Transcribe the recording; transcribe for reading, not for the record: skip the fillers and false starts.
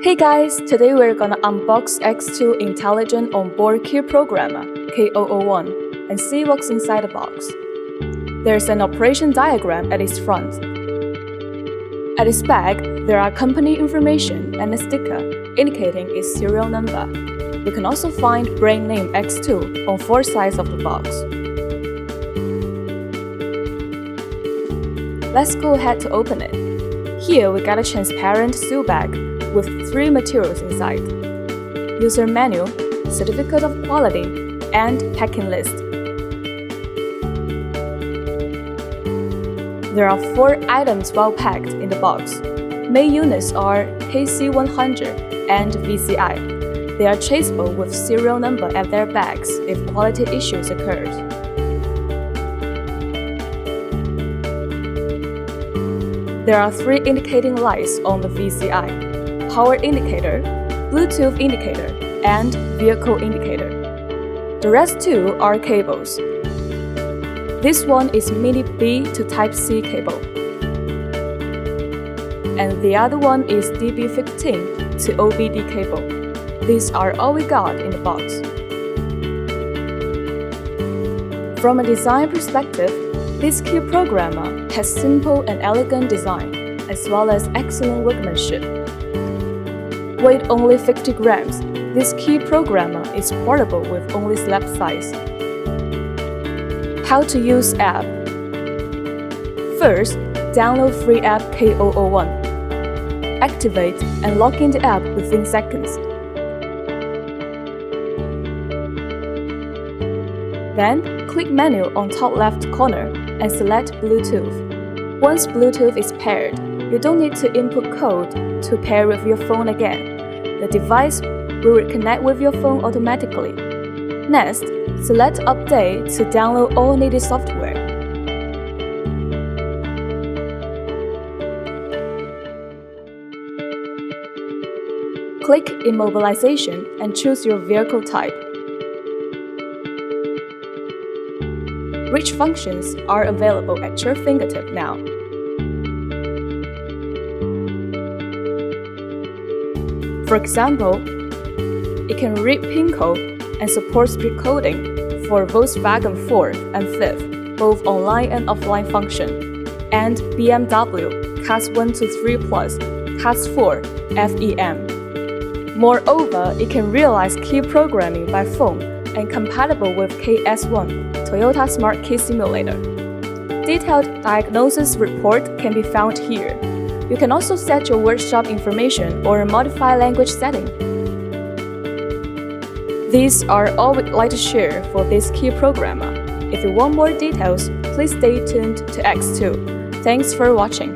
Hey guys, today we're gonna unbox X2 Intelligent Onboard Key Programmer K001 and see what's inside the box. There's an operation diagram at its front. At its back, there are company information and a sticker indicating its serial number. You can also find brand name X2 on 4 sides of the box. Let's go ahead to open it. Here we got a transparent seal bag with 3 materials inside: user manual, certificate of quality, and packing list. There are 4 items well packed in the box. Main units are KC100 and VCI. They are traceable with serial number at their backs if quality issues occurred. There are 3 indicating lights on the VCI: power indicator, Bluetooth indicator, and vehicle indicator. The rest 2 are cables. This one is Mini B to Type-C cable, and the other one is DB15 to OBD cable. These are all we got in the box. From a design perspective, this key programmer has simple and elegant design, as well as excellent workmanship. Weight only 50 grams, this key programmer is portable with only slab size. How to use app. First, download free app K001. Activate and log in the app within seconds. Then, click menu on top left corner and select Bluetooth. Once Bluetooth is paired, you don't need to input code to pair with your phone again. The device will connect with your phone automatically. Next, select Update to download all needed software. Click Immobilization and choose your vehicle type. Which functions are available at your fingertip now? For example, it can read PIN code and supports speed coding for Volkswagen 4th and 5th, both online and offline function, and BMW Class 1 to 3 Plus, Class 4 FEM. Moreover, it can realize key programming by phone and compatible with KS1, Toyota Smart Key Simulator. Detailed diagnosis report can be found here. You can also set your workshop information or modify language setting. These are all we'd like to share for this key programmer. If you want more details, please stay tuned to X2. Thanks for watching.